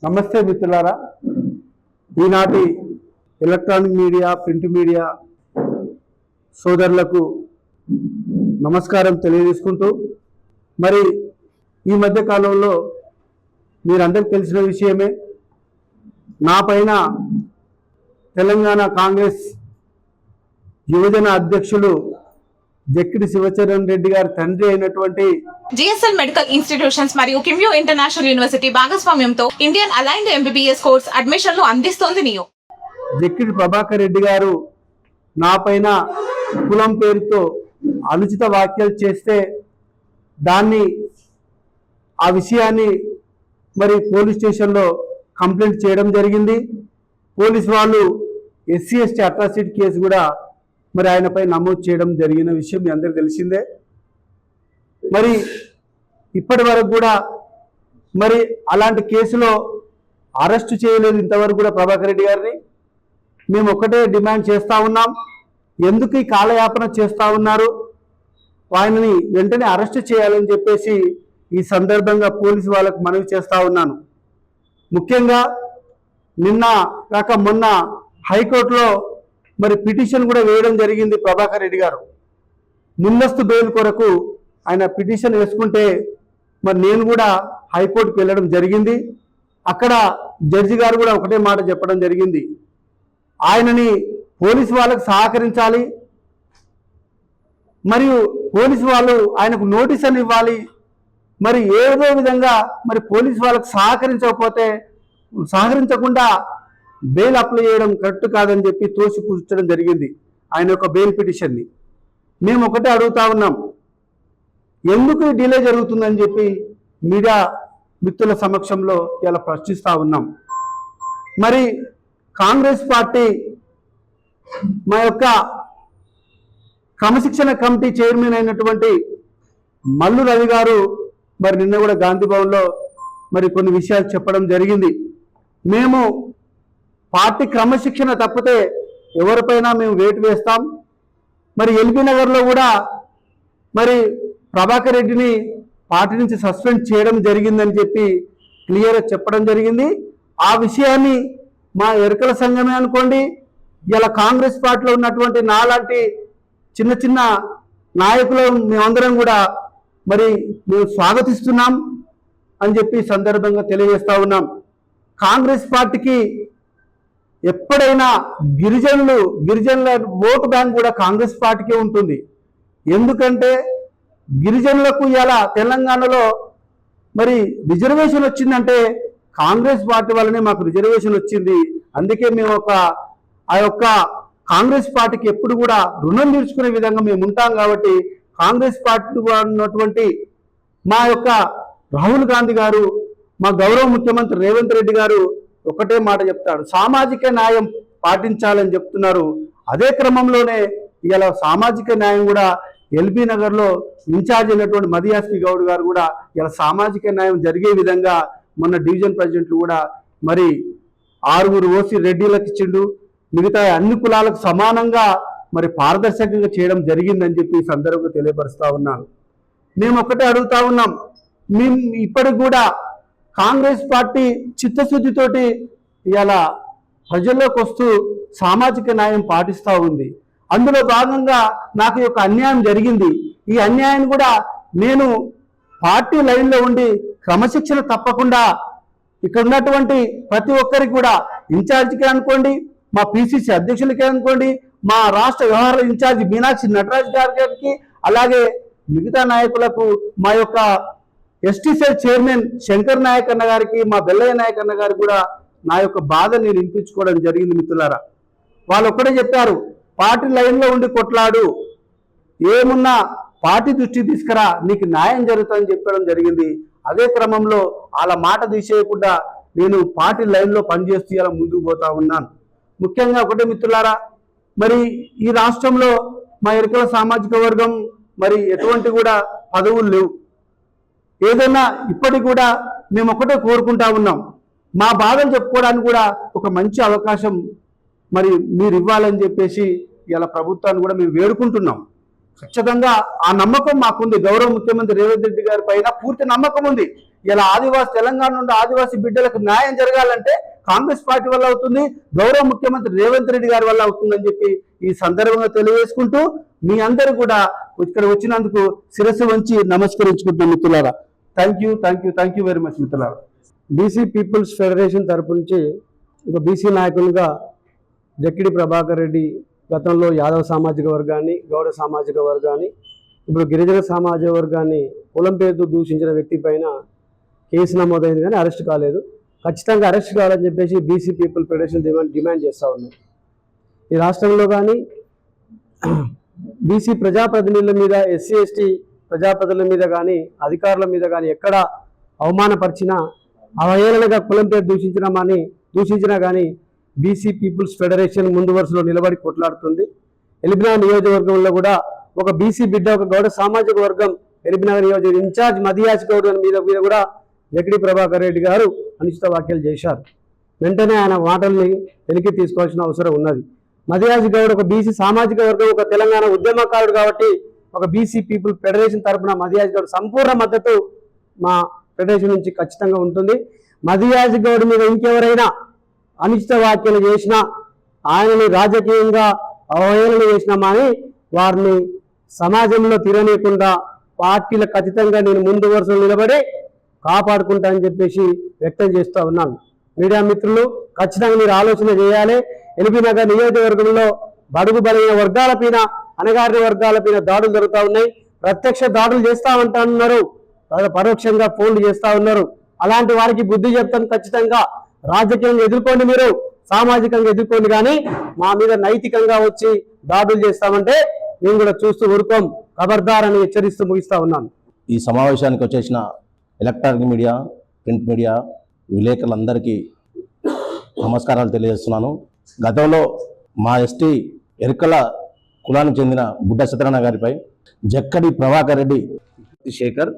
నమస్తే మిత్రులారా, ఈనాటి ఎలక్ట్రానిక్ మీడియా ప్రింట్ మీడియా సోదరులకు నమస్కారం తెలియజేసుకుంటూ, మరి ఈ మధ్య కాలంలో మీరందరికీ తెలిసిన విషయమే, నా పైన తెలంగాణ కాంగ్రెస్ యువజన అధ్యక్షులు జక్కిడి శివచరణ్ రెడ్డి గారి తండ్రి అయినటువంటి జిఎస్ఎల్ మెడికల్ ఇన్స్టిట్యూషన్స్ మరియు కిమ్యూ ఇంటర్నేషనల్ యూనివర్సిటీ భాగస్వామ్యంతో ఇండియన్ అలైన్డ్ ఎంబీబీఎస్ కోర్స్ అడ్మిషన్లు అందిస్తోంది నియో. జక్కిడి ప్రభాకర్ రెడ్డి గారు నా పైన కులం పేరుతో అనుచిత వ్యాఖ్యలు చేస్తే ఆ విషయాన్ని మరి పోలీస్ స్టేషన్లో కంప్లైంట్ చేయడం జరిగింది. పోలీస్ వాళ్ళు ఎస్సీ ఎస్టీ అట్రాసిటీ కేసు కూడా మరి ఆయనపై నమోదు చేయడం జరిగిన విషయం మీ అందరికీ తెలిసిందే. మరి ఇప్పటి వరకు కూడా మరి అలాంటి కేసులో అరెస్టు చేయలేదు ఇంతవరకు కూడా ప్రభాకర్ రెడ్డి గారిని. మేము ఒకటే డిమాండ్ చేస్తూ ఉన్నాం, ఎందుకు ఈ కాలయాపన చేస్తూ ఉన్నారు, ఆయనని వెంటనే అరెస్టు చేయాలని చెప్పేసి ఈ సందర్భంగా పోలీసు వాళ్ళకు మనవి చేస్తూ ఉన్నాను. ముఖ్యంగా నిన్న కాక మొన్న హైకోర్టులో మరి పిటిషన్ కూడా వేయడం జరిగింది. ప్రభాకర్ రెడ్డి గారు ముందస్తు బెయిల్ కొరకు ఆయన పిటిషన్ వేసుకుంటే మరి నేను కూడా హైకోర్టుకు వెళ్ళడం జరిగింది. అక్కడ జడ్జి గారు కూడా ఒకటే మాట చెప్పడం జరిగింది, ఆయనని పోలీసు వాళ్ళకు సహకరించాలి, మరియు పోలీసు వాళ్ళు ఆయనకు నోటీస్ అని ఇవ్వాలి, మరి ఏదో విధంగా మరి పోలీసు వాళ్ళకు సహకరించకుండా బెయిల్ అప్లై చేయడం కరెక్ట్ కాదని చెప్పి తోసిపుచ్చడం జరిగింది ఆయన యొక్క బెయిల్ పిటిషన్ని. మేము ఒకటే అడుగుతా ఉన్నాం, ఎందుకు డిలే జరుగుతుందని చెప్పి మీడియా మిత్రుల సమక్షంలో ఇలా ప్రశ్నిస్తూ ఉన్నాం. మరి కాంగ్రెస్ పార్టీ మా యొక్క క్రమశిక్షణ కమిటీ చైర్మన్ అయినటువంటి మల్లు రవి గారు మరి నిన్న కూడా గాంధీ భవన్లో మరి కొన్ని విషయాలు చెప్పడం జరిగింది. మేము పార్టీ క్రమశిక్షణ తప్పితే ఎవరిపైనా మేము వేటు వేస్తాం. మరి ఎల్బీ నగర్లో కూడా మరి ప్రభాకర్ రెడ్డిని పార్టీ నుంచి సస్పెండ్ చేయడం జరిగిందని చెప్పి క్లియర్గా చెప్పడం జరిగింది. ఆ విషయాన్ని మా ఎరుకల సంఘమే అనుకోండి, ఇలా కాంగ్రెస్ పార్టీలో ఉన్నటువంటి నాలాంటి చిన్న చిన్న నాయకులు మేమందరం కూడా మరి మేము స్వాగతిస్తున్నాం అని చెప్పి సందర్భంగా తెలియజేస్తూ ఉన్నాం. కాంగ్రెస్ పార్టీకి ఎప్పుడైనా గిరిజనుల ఓటు బ్యాంక్ కూడా కాంగ్రెస్ పార్టీకే ఉంటుంది. ఎందుకంటే గిరిజనులకు ఇలా తెలంగాణలో మరి రిజర్వేషన్ వచ్చిందంటే కాంగ్రెస్ పార్టీ వల్లనే మాకు రిజర్వేషన్ వచ్చింది. అందుకే మేము ఆ యొక్క కాంగ్రెస్ పార్టీకి ఎప్పుడు కూడా రుణం తీర్చుకునే విధంగా మేము ఉంటాం. కాబట్టి కాంగ్రెస్ పార్టీ ఉన్నటువంటి మా యొక్క రాహుల్ గాంధీ గారు, మా గౌరవ ముఖ్యమంత్రి రేవంత్ రెడ్డి గారు ఒకటే మాట చెప్తాడు, సామాజిక న్యాయం పాటించాలని చెప్తున్నారు. అదే క్రమంలోనే ఇలా సామాజిక న్యాయం కూడా ఎల్బీ నగర్లో ఇన్ఛార్జ్ అయినటువంటి మదియాస్కి గౌడ్ గారు కూడా ఇలా సామాజిక న్యాయం జరిగే విధంగా మొన్న డివిజన్ ప్రెసిడెంట్లు కూడా మరి 6 ఓసీ రెడ్డిలకు ఇచ్చిండు, మిగతా అన్ని కులాలకు సమానంగా మరి పారదర్శకంగా చేయడం జరిగిందని చెప్పి ఈ సందర్భంగా తెలియపరుస్తూ ఉన్నాను. మేము ఒకటే అడుగుతా ఉన్నాం, మేము ఇప్పటికి కూడా కాంగ్రెస్ పార్టీ చిత్తశుద్ధితోటి ఇలా ప్రజల్లోకి వస్తూ సామాజిక న్యాయం పాటిస్తూ ఉంది. అందులో భాగంగా నాకు ఒక అన్యాయం జరిగింది. ఈ అన్యాయాన్ని కూడా నేను పార్టీ లైన్లో ఉండి క్రమశిక్షణ తప్పకుండా ఇక్కడ ఉన్నటువంటి ప్రతి ఒక్కరికి కూడా ఇన్ఛార్జికే అనుకోండి, మా పిసిసి అధ్యక్షులకే అనుకోండి, మా రాష్ట్ర వ్యవహారాల ఇన్ఛార్జి మీనాక్షి నటరాజ్ గారికి, అలాగే మిగతా నాయకులకు, మా యొక్క ST cell chairman Shankar Nayak అన్న గారికి, మా బెల్లయ్య నాయక్ అన్న గారికి కూడా నా యొక్క బాధ నేను వినిపించుకోవడం జరిగింది. మిత్రులారా, వాళ్ళు ఒక్కడే చెప్పారు, పార్టీ లైన్లో ఉండి కొట్లాడు, ఏమున్నా పార్టీ దృష్టి తీసుకురా, నీకు న్యాయం జరుగుతుందని చెప్పడం జరిగింది. అదే క్రమంలో అలా మాట తీసేయకుండా నేను పార్టీ లైన్లో పనిచేస్తూ ఇలా ముందుకు పోతా ఉన్నాను. ముఖ్యంగా ఒకటే మిత్రులారా, మరి ఈ రాష్ట్రంలో మా ఎరుకల సామాజిక వర్గం మరి ఎటువంటి కూడా పదవులు లేవు. ఏదైనా ఇప్పటికి కూడా మేము ఒకటే కోరుకుంటా ఉన్నాం, మా బాధలు చెప్పుకోవడానికి కూడా ఒక మంచి అవకాశం మరి మీరు ఇవ్వాలని చెప్పేసి ఇలా ప్రభుత్వాన్ని కూడా మేము వేడుకుంటున్నాం. ఖచ్చితంగా ఆ నమ్మకం మాకుంది. గౌరవ ముఖ్యమంత్రి రేవంత్ రెడ్డి గారి పైన పూర్తి నమ్మకం ఉంది. ఇలా తెలంగాణ నుండి ఆదివాసీ బిడ్డలకు న్యాయం జరగాలంటే కాంగ్రెస్ పార్టీ వల్ల అవుతుంది, గౌరవ ముఖ్యమంత్రి రేవంత్ రెడ్డి గారి వల్ల అవుతుందని చెప్పి ఈ సందర్భంగా తెలియజేసుకుంటూ మీ అందరూ కూడా ఇక్కడ వచ్చినందుకు శిరస్సు వంచి నమస్కరించుకుంటున్నాం మిత్రులారా. థ్యాంక్ యూ వెరీ మచ్ మిత్రులారా. బీసీ పీపుల్స్ ఫెడరేషన్ తరపు నుంచి ఒక బీసీ నాయకులుగా జక్కిడి ప్రభాకర్ రెడ్డి గతంలో యాదవ సామాజిక వర్గాన్ని, గౌడ సామాజిక వర్గాన్ని, ఇప్పుడు గిరిజన సామాజిక వర్గాన్ని కులం పేరుతో దూషించిన వ్యక్తి పైన కేసు నమోదైంది కానీ అరెస్ట్ కాలేదు. ఖచ్చితంగా అరెస్ట్ కావాలని చెప్పేసి బీసీ పీపుల్ ఫెడరేషన్ డిమాండ్ చేస్తూ ఉన్నాం. ఈ రాష్ట్రంలో కానీ బీసీ ప్రజాప్రతినిధుల మీద, ఎస్సీ ఎస్టీ ప్రజాప్రతినిధుల మీద కానీ, అధికారుల మీద కానీ ఎక్కడ అవమానపరిచినా, అవహేళనగా కులం పేరు దూషించినా కానీ బీసీ పీపుల్స్ ఫెడరేషన్ ముందు వరుసలో నిలబడి కొట్లాడుతుంది. ఎల్బీనగర్ నియోజకవర్గంలో కూడా ఒక బీసీ బిడ్డ, ఒక గౌడ సామాజిక వర్గం ఎల్బీనగర్ నియోజకవర్గం ఇన్ఛార్జ్ మదియాజ్ గౌడ్ మీద కూడా జక్కిడి ప్రభాకర్ రెడ్డి గారు అనుచిత వ్యాఖ్యలు చేశారు. వెంటనే ఆయన మాటల్ని వెనక్కి తీసుకోవాల్సిన అవసరం ఉన్నది. మదియాజ్ గౌడ్ ఒక బీసీ సామాజిక వర్గం, ఒక తెలంగాణ ఉద్యమకారుడు కాబట్టి ఒక బీసీ పీపుల్ ఫెడరేషన్ తరఫున మదియాజ్ గౌడ్ సంపూర్ణ మద్దతు మా ఫెడరేషన్ నుంచి ఖచ్చితంగా ఉంటుంది. మదియాజ్ గౌడ్ మీద ఇంకెవరైనా అనుచిత వ్యాఖ్యలు చేసినా, ఆయనని రాజకీయంగా అవహేళన చేసినామా అని వారిని సమాజంలో తిరగనీయకుండా పార్టీలకు ఖచ్చితంగా నేను ముందు వరుసలో నిలబడి కాపాడుకుంటా అని చెప్పేసి వ్యక్తం చేస్తూ ఉన్నాను. మీడియా మిత్రులు ఖచ్చితంగా మీరు ఆలోచన చేయాలి. ఎల్బీనగర్ నియోజకవర్గంలో బడుగు బలైన వర్గాలపైన, అణగారిన వర్గాలపైన దాడులు జరుగుతూ ఉన్నాయి. ప్రత్యక్ష దాడులు చేస్తూ ఉంటున్నారు, పరోక్షంగా ఫోన్లు చేస్తూ ఉన్నారు. అలాంటి వారికి బుద్ధి చెప్తాం. ఖచ్చితంగా రాజకీయంగా ఎదుర్కోండి, మీరు సామాజికంగా ఎదుర్కోండి, కానీ మా మీద నైతికంగా వచ్చి దాడులు చేస్తామంటే మేము కూడా చూస్తూ ఊరుకోం. ఖబర్దార్ అని హెచ్చరిస్తూ ముగిస్తా ఉన్నాను. ఈ సమావేశానికి వచ్చేసిన ఎలక్ట్రానిక్ మీడియా, ప్రింట్ మీడియా విలేకరులందరికీ నమస్కారాలు తెలియజేస్తున్నాను. గతంలో మా ఎస్టీ ఎరుకల కులానికి చెందిన బుడ్డ సత్యనారాయణ గారిపై జక్కడి ప్రభాకర్ రెడ్డి శేఖర్,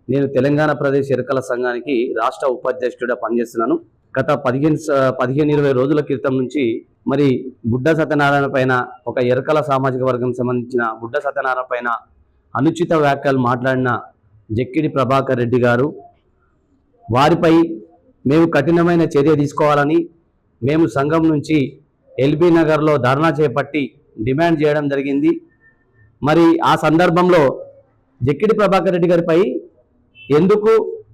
నేను తెలంగాణ ప్రదేశ్ ఎరుకల సంఘానికి రాష్ట్ర ఉపాధ్యక్షుడిగా పనిచేస్తున్నాను. గత 15-20 రోజుల క్రితం నుంచి మరి బుడ్డ సత్యనారాయణ పైన, ఒక ఎరుకల సామాజిక వర్గం సంబంధించిన బుడ్డ సత్యనారాయణ పైన అనుచిత వ్యాఖ్యలు మాట్లాడిన జక్కిడి ప్రభాకర్ రెడ్డి గారు, వారిపై మేము కఠినమైన చర్య తీసుకోవాలని మేము సంఘం నుంచి ఎల్బీ నగర్లో ధర్నా చేపట్టి డిమాండ్ చేయడం జరిగింది. మరి ఆ సందర్భంలో జక్కిడి ప్రభాకర్ రెడ్డి గారిపై ఎందుకు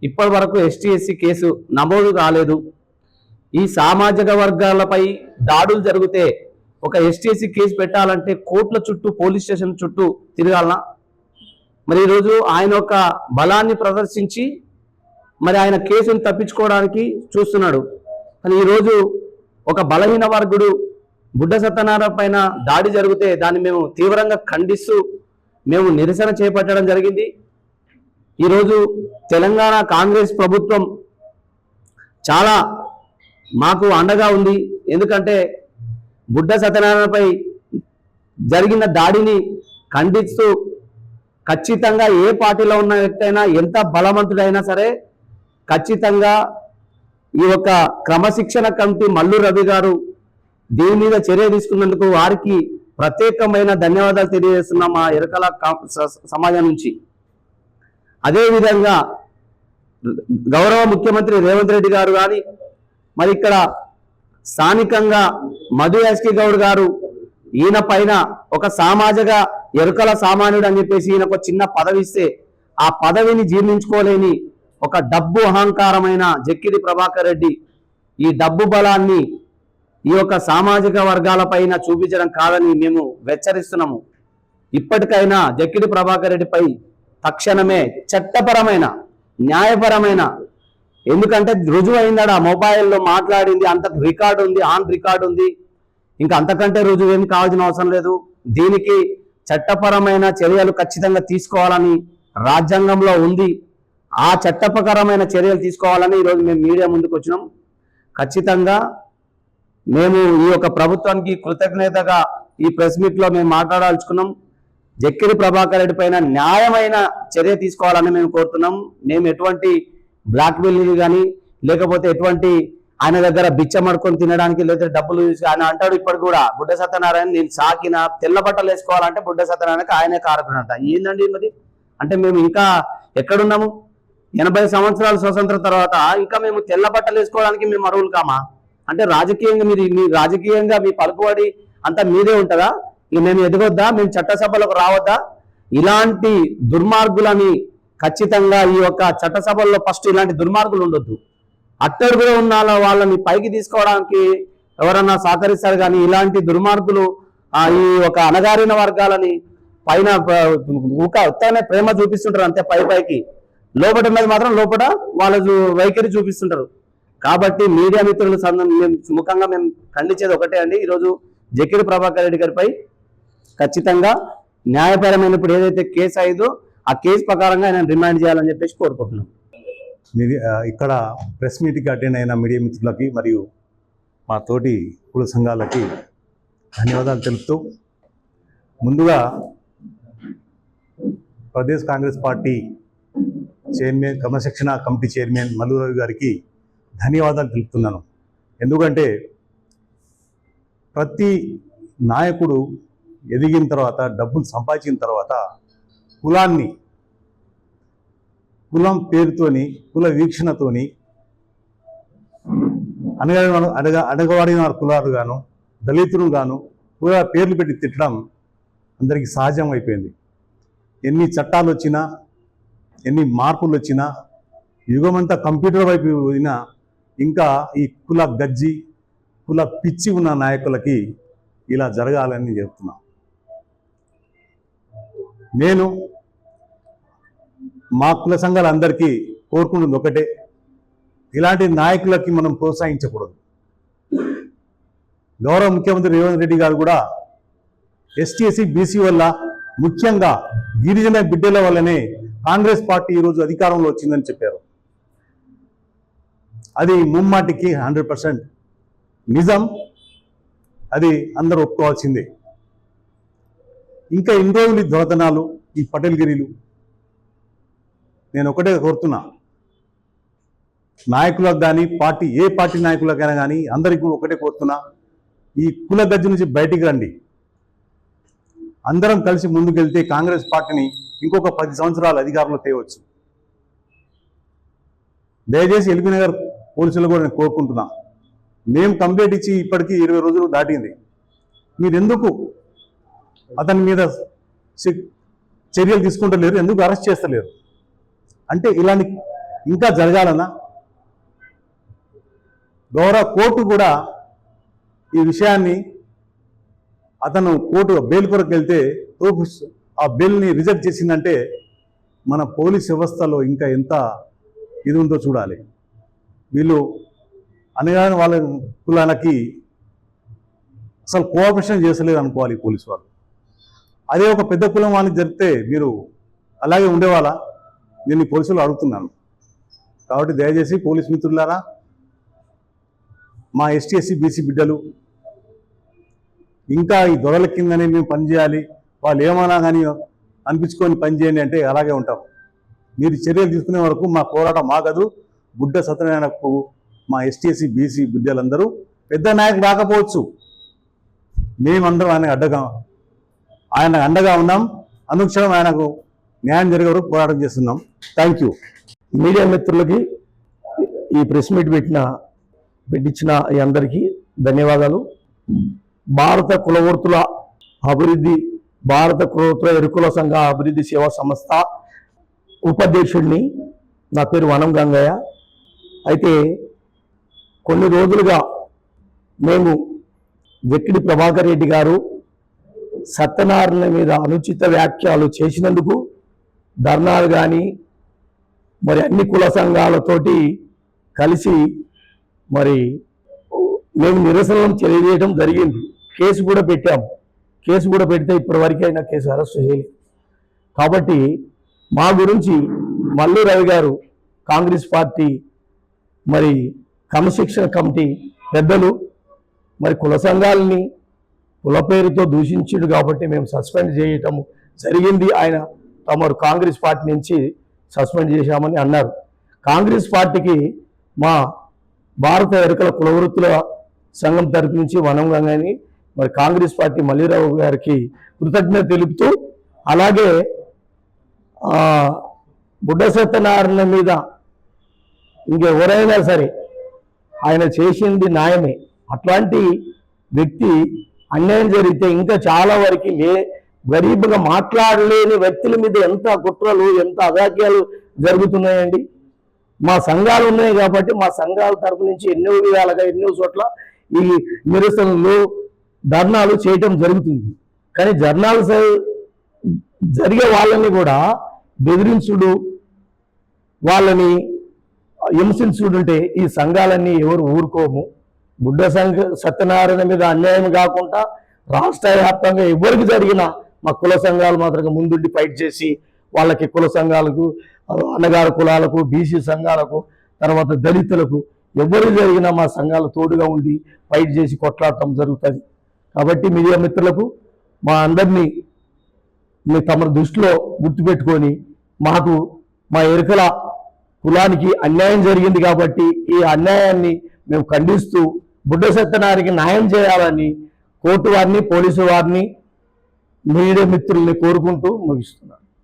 ఇప్పటి వరకు ఎస్టీ/ఎస్సీ కేసు నమోదు కాలేదు? ఈ సామాజిక వర్గాలపై దాడులు జరిగితే ఒక ఎస్టీ/ఎస్సీ కేసు పెట్టాలంటే కోర్టుల చుట్టూ, పోలీస్ స్టేషన్ చుట్టూ తిరగాలనా? మరి ఈరోజు ఆయన ఒక బలాన్ని ప్రదర్శించి మరి ఆయన కేసును తప్పించుకోవడానికి చూస్తున్నాడు. కానీ ఈరోజు ఒక బలహీన వర్గుడు బుడ్డ సత్యనారాయణ పైన దాడి జరిగితే దాన్ని మేము తీవ్రంగా ఖండిస్తూ మేము నిరసన చేపట్టడం జరిగింది. ఈరోజు తెలంగాణ కాంగ్రెస్ ప్రభుత్వం చాలా మాకు అండగా ఉంది. ఎందుకంటే బుడ్డ సత్యనారాయణపై జరిగిన దాడిని ఖండిస్తూ ఖచ్చితంగా ఏ పార్టీలో ఉన్న వ్యక్తి అయినా, ఎంత బలవంతుడైనా సరే, ఖచ్చితంగా ఈ యొక్క క్రమశిక్షణ కమిటీ మల్లు రవి గారు దీని మీద చర్య తీసుకున్నందుకు వారికి ప్రత్యేకమైన ధన్యవాదాలు తెలియజేస్తున్నాం మా ఎరుకల సమాజం నుంచి. అదేవిధంగా గౌరవ ముఖ్యమంత్రి రేవంత్ రెడ్డి గారు కానీ, మరి ఇక్కడ స్థానికంగా మధు ఎస్కే గౌడ్ గారు, ఈయన పైన ఒక సామాజిక ఎరుకల సామాన్యుడు అని చెప్పేసి ఈయన ఒక చిన్న పదవి ఇస్తే ఆ పదవిని జీర్ణించుకోలేని ఒక డబ్బు అహంకారమైన జక్కిడి ప్రభాకర్ రెడ్డి ఈ డబ్బు బలాన్ని ఈ యొక్క సామాజిక వర్గాల పైన చూపించడం కాదని మేము హెచ్చరిస్తున్నాము. ఇప్పటికైనా జక్కిడి ప్రభాకర్ రెడ్డిపై తక్షణమే చట్టపరమైన, న్యాయపరమైన, ఎందుకంటే రుజువు అయిందాడు, ఆ మొబైల్లో మాట్లాడింది అంత రికార్డు ఉంది, ఆన్ రికార్డు ఉంది, ఇంకా అంతకంటే రుజువు ఏమి కావాల్సిన అవసరం లేదు. దీనికి చట్టపరమైన చర్యలు ఖచ్చితంగా తీసుకోవాలని రాజ్యాంగంలో ఉంది. ఆ చట్టపరమైన చర్యలు తీసుకోవాలని ఈరోజు మేము మీడియా ముందుకు వచ్చినాం. ఖచ్చితంగా మేము ఈ యొక్క ప్రభుత్వానికి కృతజ్ఞతగా ఈ ప్రెస్ మీట్లో మేము మాట్లాడాల్చుకున్నాం. జక్కిడి ప్రభాకర్ రెడ్డి పైన న్యాయమైన చర్య తీసుకోవాలని మేము కోరుతున్నాం. మేము ఎటువంటి బ్లాక్ మెయిల్ కానీ, లేకపోతే ఎటువంటి ఆయన దగ్గర బిచ్చమడుకొని తినడానికి, లేదా డబ్బులు ఆయన అంటాడు ఇప్పటికి కూడా, బుడ్డ సత్యనారాయణ నేను సాకిన తెల్ల బట్టలు వేసుకోవాలంటే బుడ్డ సత్యనారాయణకి ఆయనే కారకుడు అంట. ఏందండి మరి? అంటే మేము ఇంకా ఎక్కడున్నాము? 80 సంవత్సరాల స్వతంత్రం తర్వాత ఇంకా మేము తెల్ల బట్టలు వేసుకోవడానికి మేము అర్హులు కామా? అంటే రాజకీయంగా మీ రాజకీయంగా మీ పలుకుబడి అంతా మీదే ఉంటుందా? ఇక మేము ఎదగొద్దా? మేము చట్టసభలకు రావద్దా? ఇలాంటి దుర్మార్గులని ఖచ్చితంగా ఈ యొక్క చట్టసభల్లో ఫస్ట్ ఇలాంటి దుర్మార్గులు ఉండొద్దు. అట్టడుగులో ఉన్న వాళ్ళని పైకి తీసుకోవడానికి ఎవరన్నా సహకరిస్తారు, కానీ ఇలాంటి దుర్మార్గులు ఈ ఒక అణగారిన వర్గాలని పైన ఉత్తగానే ప్రేమ చూపిస్తుంటారు అంతే, పైకి లోపల మీద మాత్రం లోపల వాళ్ళ వైఖరి చూపిస్తుంటారు. కాబట్టి మీడియా మిత్రులు ముఖంగా మేము ఖండించేది ఒకటే అండి, ఈరోజు జక్కిడి ప్రభాకర్ రెడ్డి గారిపై ఖచ్చితంగా న్యాయపరమైన ఇప్పుడు ఏదైతే కేసు అయిందో ఆ కేసు ప్రకారంగా ఆయన రిమాండ్ చేయాలని చెప్పేసి కోరుకుంటున్నాం. ఇక్కడ ప్రెస్ మీట్కి అటెండ్ అయిన మీడియా మిత్రులకి మరియు మా తోటి కుల సంఘాలకి ధన్యవాదాలు తెలుపుతూ, ముందుగా ప్రదేశ్ కాంగ్రెస్ పార్టీ చైర్మన్ క్రమశిక్షణ కమిటీ చైర్మన్ మల్లు రవి గారికి ధన్యవాదాలు తెలుపుతున్నాను. ఎందుకంటే ప్రతి నాయకుడు ఎదిగిన తర్వాత, డబ్బులు సంపాదించిన తర్వాత కులం పేరుతోని, కుల వీక్షణతోని అణగవాడిన కులాలు గాను, దళితులు గాను కుల పేర్లు పెట్టి తిట్టడం అందరికీ సహజం అయిపోయింది. ఎన్ని చట్టాలు వచ్చినా, ఎన్ని మార్పులు వచ్చినా, యుగమంతా కంప్యూటర్ వైపు పోయినా ఇంకా ఈ కుల గజ్జి, కుల పిచ్చి ఉన్న నాయకులకి ఇలా జరగాలని చెప్తున్నా. నేను మా కుల సంఘాలందరికీ కోరుకుంటుంది ఒకటే, ఇలాంటి నాయకులకి మనం ప్రోత్సహించకూడదు. గౌరవ ముఖ్యమంత్రి రేవంత్ రెడ్డి గారు కూడా ఎస్టీ ఎస్సీ బీసీ వల్ల, ముఖ్యంగా గిరిజన బిడ్డల వల్లనే కాంగ్రెస్ పార్టీ ఈరోజు అధికారంలో వచ్చిందని చెప్పారు. అది ముమ్మాటికి 100% నిజం. అది అందరూ ఒప్పుకోవాల్సిందే. ఇంకా ఇన్ని రోజులు ఈ దొరతనాలు, ఈ పటేల్గిరీలు, నేను ఒకటే కోరుతున్నా, నాయకులకు కానీ ఏ పార్టీ నాయకులకైనా కానీ అందరికీ ఒకటే కోరుతున్నా, ఈ కుల గజ్జి నుంచి బయటికి రండి. అందరం కలిసి ముందుకెళ్తే కాంగ్రెస్ పార్టీని ఇంకొక 10 సంవత్సరాలు అధికారంలో తేవచ్చు. దయచేసి ఎల్బీ నగర్ పోలీసులు కూడా నేను కోరుకుంటున్నా, మేము కంప్లైంట్ ఇచ్చి ఇప్పటికీ 20 రోజులు దాటింది. మీరు ఎందుకు అతని మీద చర్యలు తీసుకుంటలేరు? ఎందుకు అరెస్ట్ చేస్తలేరు? అంటే ఇలాంటి ఇంకా జరగాలన్నా గౌరవ కోర్టు కూడా ఈ విషయాన్ని, అతను కోర్టు బెయిల్ కొరకు వెళ్తే ఆ బెయిల్ని రిజెక్ట్ చేసిందంటే మన పోలీస్ వ్యవస్థలో ఇంకా ఎంత ఇది ఉందో చూడాలి. వీళ్ళు అనగానే వాళ్ళ కులాలకి అసలు కోఆపరేషన్ చేసలేదు అనుకోవాలి పోలీసు వాళ్ళు. అదే ఒక పెద్ద కులం వాళ్ళకి జరిగితే మీరు అలాగే ఉండేవాళ్ళ? నేను ఈ పోలీసులు అడుగుతున్నాను. కాబట్టి దయచేసి పోలీస్ మిత్రులారా, మా ఎస్టీ ఎస్సీ బీసీ బిడ్డలు ఇంకా ఈ దొరల కిందనే మేము పనిచేయాలి, వాళ్ళు ఏమన్నా కానీ అనిపించుకొని పనిచేయండి అంటే అలాగే ఉంటాం. మీరు చర్యలు తీసుకునే వరకు మా పోరాటం మాగదు. బుడ్డ సత్యనారాయణకు మా ఎస్టీ ఎస్సీ బీసీ బిడ్డలందరూ, పెద్ద నాయకులు రాకపోవచ్చు, మేమందరం ఆయన అండగా ఉన్నాం. అనుక్షణం ఆయనకు న్యాయం జరిగే వరకు పోరాటం చేస్తున్నాం. Thank you. మీడియా మిత్రులకి ఈ ప్రెస్ మీట్ పెట్టించిన ఈ అందరికీ ధన్యవాదాలు. భారత కులవృత్తుల అభివృద్ధి, భారత కులవృత్తుల ఎరుకుల సంఘ అభివృద్ధి సేవా సంస్థ ఉపాధ్యక్షుడిని. నా పేరు వనం గంగయ్య. అయితే కొన్ని రోజులుగా మేము జక్కిడి ప్రభాకర్ రెడ్డి గారు సత్యనారాయణ మీద అనుచిత వ్యాఖ్యలు చేసినందుకు ధర్నాలు కానీ, మరి అన్ని కుల సంఘాలతోటి కలిసి మరి మేము నిరసనలు తెలియజేయడం జరిగింది. కేసు కూడా పెట్టాము. కేసు కూడా పెడితే ఇప్పటి అయినా కేసు అరెస్ట్ చేయలేదు. కాబట్టి మా గురించి మల్లు రవి గారు, కాంగ్రెస్ పార్టీ మరి క్రమశిక్షణ కమిటీ పెద్దలు మరి కుల సంఘాలని కుల పేరుతో దూషించాడు కాబట్టి మేము సస్పెండ్ చేయటం జరిగింది. ఆయన తమరు కాంగ్రెస్ పార్టీ నుంచి సస్పెండ్ చేశామని అన్నారు. కాంగ్రెస్ పార్టీకి మా భారత ఎరుకల కులవృత్తుల సంఘం తరపు నుంచి వనం గంగని మరి కాంగ్రెస్ పార్టీ మల్లిరావు గారికి కృతజ్ఞత తెలుపుతూ, అలాగే బుడ్డ సత్యనారాయణ మీద ఇంకెవరైనా సరే ఆయన చేసింది న్యాయమే. అట్లాంటి వ్యక్తి అన్యాయం జరిగితే ఇంకా చాలా వరకు గరీబుగా మాట్లాడలేని వ్యక్తుల మీద ఎంత కుట్రలు, ఎంత అగాధ్యాలు జరుగుతున్నాయండి. మా సంఘాలు ఉన్నాయి కాబట్టి మా సంఘాల తరపు నుంచి ఎన్నో విధాలుగా ఎన్నో చోట్ల ఈ నిరసనలు, ధర్నాలు చేయటం జరుగుతుంది. కానీ ధర్నాలు జరిగే వాళ్ళని కూడా బెదిరించుడు, వాళ్ళని హింసించుడుంటే ఈ సంఘాలన్నీ ఎవరు ఊరుకోము. బుడ్డ సత్యనారాయణ మీద అన్యాయం కాకుండా రాష్ట్ర వ్యాప్తంగా ఎవరికి జరిగినా మా కుల సంఘాలు మాత్రం ముందుండి ఫైట్ చేసి వాళ్ళకి కుల సంఘాలకు, అన్నగారు కులాలకు, బీసీ సంఘాలకు, తర్వాత దళితులకు ఎవరు జరిగినా మా సంఘాలు తోడుగా ఉండి ఫైట్ చేసి కొట్లాడటం జరుగుతుంది. కాబట్టి మీడియా మిత్రులకు మా అందరినీ తమ దృష్టిలో గుర్తుపెట్టుకొని మాకు మా ఎరుకల కులానికి అన్యాయం జరిగింది కాబట్టి ఈ అన్యాయాన్ని మేము ఖండిస్తూ బుడ్డ సత్యనారాయణకి న్యాయం చేయాలని కోర్టు వారిని, పోలీసు వారిని, మీడియా మిత్రుల్ని కోరుకుంటూ ముగిస్తున్నాను.